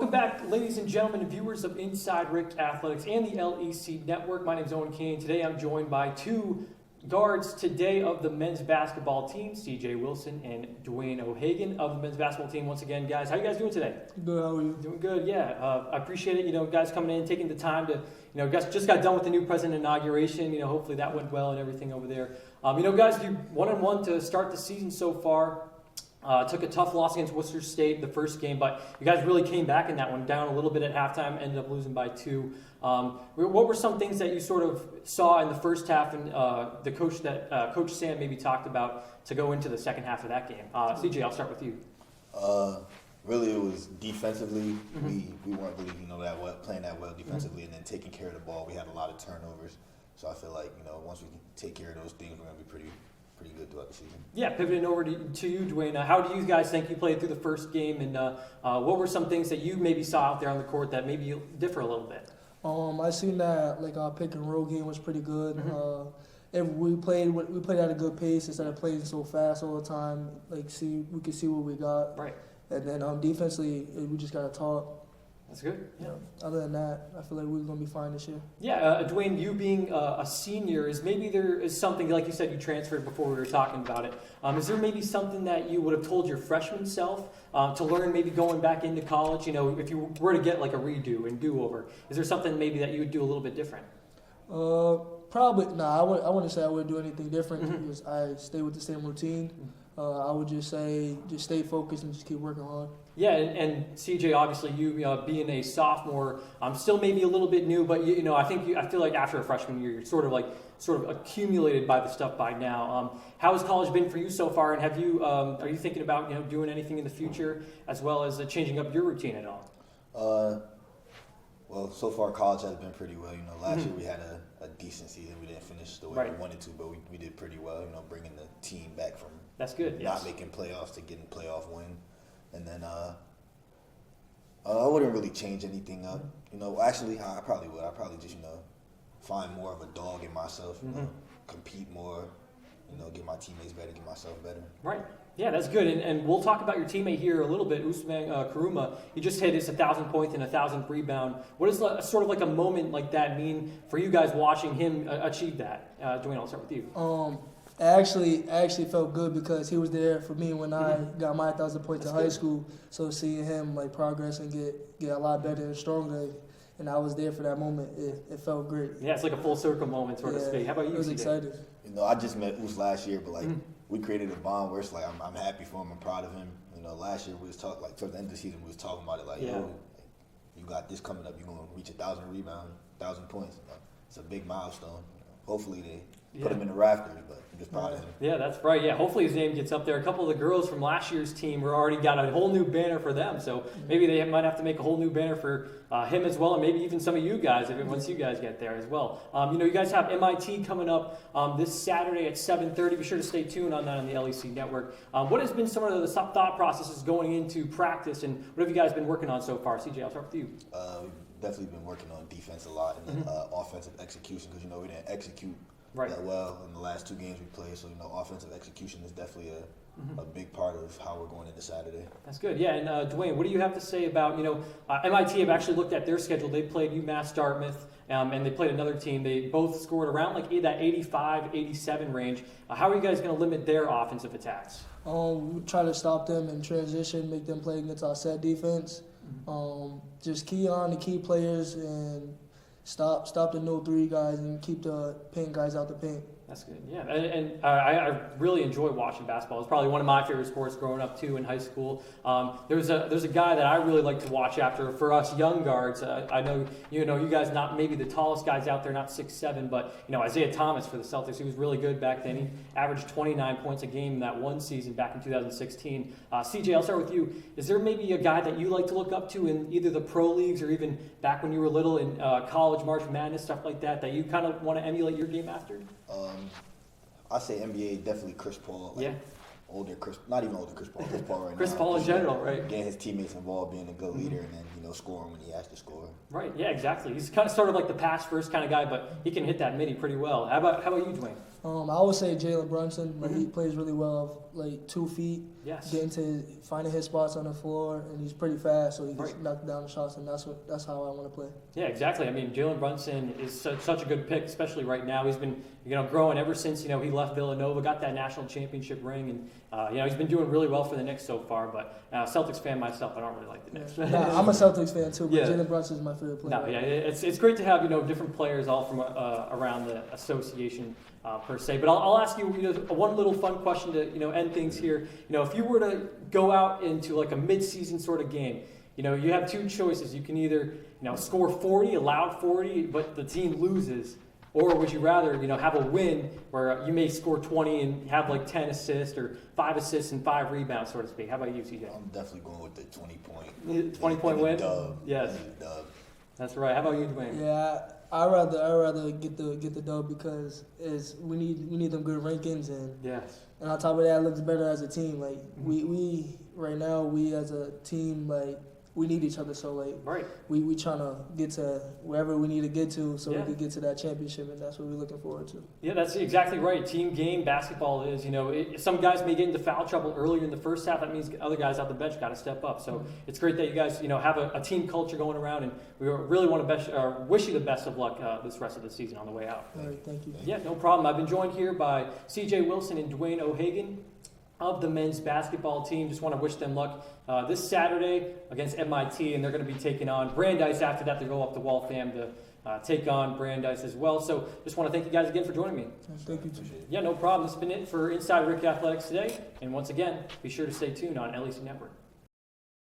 Welcome back, ladies and gentlemen, and viewers of Inside RIC Athletics and the LEC Network. My name is Owen Kane. Today I'm joined by two guards today of the men's basketball team, CJ Wilson and Dwayne O'Hagan of the men's basketball team. Once again, guys, how you guys doing today? Good, how are you? Doing good, yeah. I appreciate it, guys coming in, taking the time to, guys just got done with the new president inauguration. Hopefully that went well and everything over there. Guys, you 1-1 to start the season so far. Took a tough loss against Worcester State the first game, but you guys really came back in that one, down a little bit at halftime, ended up losing by 2. What were some things that you sort of saw in the first half and the coach that Coach Sam maybe talked about to go into the second half of that game? CJ, I'll start with you. Really, it was defensively. We weren't really playing that well defensively, and then taking care of the ball. We had a lot of turnovers, so I feel like once we can take care of those things, we're gonna be pretty good throughout the season. Yeah, pivoting over to you, Dwayne. How do you guys think you played through the first game, and what were some things that you maybe saw out there on the court that maybe differ a little bit? I seen that our pick and roll game was pretty good. And we played at a good pace instead of playing so fast all the time. We could see what we got. Right. And then defensively, we just gotta talk. That's good. Yeah. Other than that, I feel like we're gonna be fine this year. Yeah, Dwayne, you being a senior, there is something, like you said, you transferred before we were talking about it. Is there maybe something that you would have told your freshman self to learn maybe going back into college? If you were to get like a redo and do-over, is there something maybe that you would do a little bit different? Probably, I wouldn't say I would do anything different because I stay with the same routine. I would just say, just stay focused and just keep working hard. Yeah, and CJ, obviously, you being a sophomore, still maybe a little bit new, but I feel like after a freshman year, you're sort of accumulated by the stuff by now. How has college been for you so far, and are you thinking about doing anything in the future as well as changing up your routine at all? Well, so far college has been pretty well. Last year we had a decent season. We didn't finish the way we wanted to, but we did pretty well. Bringing the team back from not making playoffs to getting playoff win. And then I wouldn't really change anything up. Actually, I probably would. I'd probably just, find more of a dog in myself, compete more, get my teammates better, get myself better. Right. Yeah, that's good. And we'll talk about your teammate here a little bit, Usman Karuma. He just hit his 1,000 points and 1,000th rebound. What does sort of like a moment like that mean for you guys watching him achieve that? Dwayne, I'll start with you. It actually felt good because he was there for me when I got my 1,000 points in high school. So seeing him progress and get a lot better and stronger, and I was there for that moment, it felt great. Yeah, it's like a full circle moment, so to speak. How about you? I was excited. I just met Us last year, but we created a bond where it's like I'm happy for him, I'm proud of him. Last year we was talking towards the end of the season we was talking about it yo, you got this coming up, you're gonna reach 1,000 rebounds, 1,000 points. It's a big milestone. Hopefully they put him in the rafters, but I'm just proud of him. Yeah, that's right. Yeah, hopefully his name gets up there. A couple of the girls from last year's team already got a whole new banner for them, so maybe they might have to make a whole new banner for him as well, and maybe even some of you guys once you guys get there as well. You guys have MIT coming up this Saturday at 7:30. Be sure to stay tuned on that on the LEC Network. What has been some of the thought processes going into practice, and what have you guys been working on so far? CJ, I'll start with you. We've definitely been working on defense a lot and then offensive execution because we didn't execute that well in the last 2 games we played. So offensive execution is definitely a big part of how we're going into Saturday. That's good. Yeah, and Dwayne, what do you have to say about MIT have actually looked at their schedule. They played UMass Dartmouth and they played another team. They both scored around that 85, 87 range. How are you guys going to limit their offensive attacks? We try to stop them in transition, make them play against our set defense. Just key on the key players and stop the no-3 guys and keep the paint guys out the paint. That's good, yeah. And I really enjoy watching basketball. It's probably one of my favorite sports growing up too in high school. There's a guy that I really like to watch after for us young guards. I know you guys not maybe the tallest guys out there, not 6'7", but Isaiah Thomas for the Celtics. He was really good back then. He averaged 29 points a game in that one season back in 2016. CJ, I'll start with you. Is there maybe a guy that you like to look up to in either the pro leagues or even back when you were little in college, March Madness, stuff like that you kind of want to emulate your game after? I say NBA, definitely Chris Paul. Not even older Chris Paul. Chris Paul right now. Chris Paul in general, right? Getting his teammates involved, being a good leader, and then scoring when he has to score. Right. Yeah. Exactly. He's kind of sort of like the pass first kind of guy, but he can hit that midi pretty well. How about you, Dwayne? I would say Jalen Brunson. Like he plays really well, like 2 feet, finding his spots on the floor, and he's pretty fast, so he can knock down the shots, and that's how I want to play. Yeah, exactly. I mean, Jalen Brunson is such a good pick, especially right now. He's been growing ever since he left Villanova, got that national championship ring, and he's been doing really well for the Knicks so far. But Celtics fan myself, I don't really like the Knicks. Yeah, I'm a Celtics fan too, but Jalen Brunson is my favorite player. It's great to have different players all from around the association. Per se, but I'll ask you, one little fun question to end things here. If you were to go out into like a mid-season sort of game, you have 2 choices. You can either score 40, allowed 40, but the team loses, or would you rather have a win where you may score 20 and have like 10 assists or 5 assists and 5 rebounds, so to speak? How about you, CJ? I'm definitely going with the 20-point. 20-point win. Dub. Yes. Dub. That's right. How about you, Dwayne? Yeah. I rather get the dub because we need them good rankings and on top of that, it looks better as a team. Like we right now, we as a team, like we need each other. So like we trying to get to wherever we need to get to so we can get to that championship, and that's what we're looking forward to. Yeah, that's exactly right. Team game basketball is some guys may get into foul trouble earlier in the first half. That means other guys out the bench got to step up. So it's great that you guys have a team culture going around, and we really want to wish you the best of luck this rest of the season on the way out. All right, thank you. Yeah, no problem. I've been joined here by CJ Wilson and Dwayne O'Hagan of the men's basketball team. Just want to wish them luck this Saturday against MIT, and they're going to be taking on Brandeis. After that, they go up to Waltham to take on Brandeis as well. So just want to thank you guys again for joining me. Thank you. Yeah, no problem. This has been it for Inside RIC Athletics today. And once again, be sure to stay tuned on LEC Network.